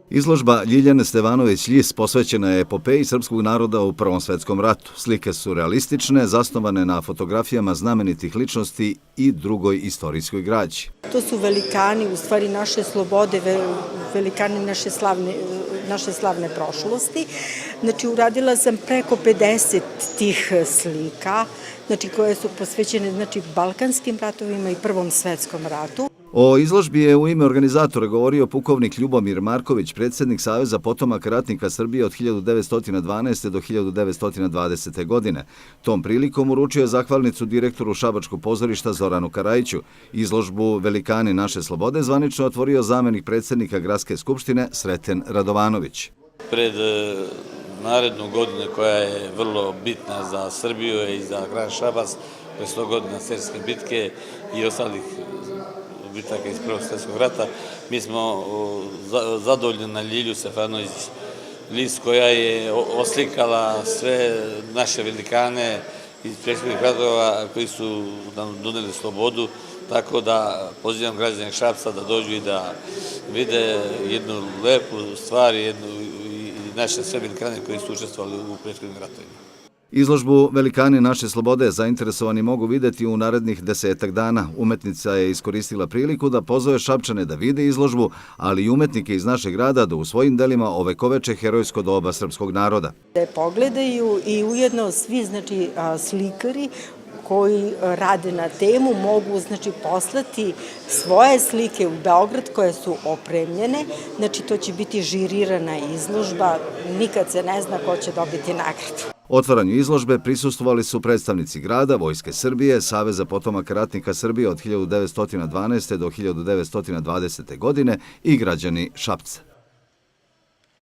Izložba Ljiljane Stevanović-Ljis posvećena je epopeji srpskog naroda u Prvom svetskom ratu. Slike su realistične, zasnovane na fotografijama znamenitih ličnosti i drugoj istorijskoj građi. To su velikani, u stvari naše slobode, velikani naše slavne prošlosti. Znači, uradila sam preko 50 tih slika, znači, koje su posvećene Balkanskim ratovima i Prvom svetskom ratu. O izložbi je u ime organizatora govorio pukovnik Ljubomir Marković, predsjednik Saveza potomaka ratnika Srbije od 1912. do 1920. godine. Tom prilikom uručio je zahvalnicu direktoru Šabačkog pozorišta Zoranu Karajiću. Izložbu Velikani naše slobode zvanično otvorio zamenik predsjednika Gradske skupštine Sreten Radovanović. Pred narednu godinu koja je vrlo bitna za Srbiju i za grad Šabac, pred 100 godina Cerske bitke i ostalih bitaka iz Prvog svjetskog rata, mi smo zadovoljni na Ljilju Stevanović-Ljis koja je oslikala sve naše velikane iz prethodnih ratova koji su nam doneli slobodu, tako da pozivam građane Šapca da dođu i da vide jednu lepu stvar i naše sve velikane koji su učestvovali u prethodnim ratovima. Izložbu Velikani naše slobode zainteresovani mogu videti u narednih 10 dana. Umetnica je iskoristila priliku da pozove Šapčane da vide izložbu, ali i umetnike iz našeg grada da u svojim delima ovekoveče herojsko doba srpskog naroda. Da je pogledaju i ujedno svi slikari koji rade na temu mogu poslati svoje slike u Beograd koje su opremljene. Znači, to će biti žirirana izložba, nikad se ne zna ko će dobiti nagradu. Otvaranju izložbe prisustvovali su predstavnici grada, Vojske Srbije, Saveza potomaka ratnika Srbije od 1912. do 1920. godine i građani Šapca.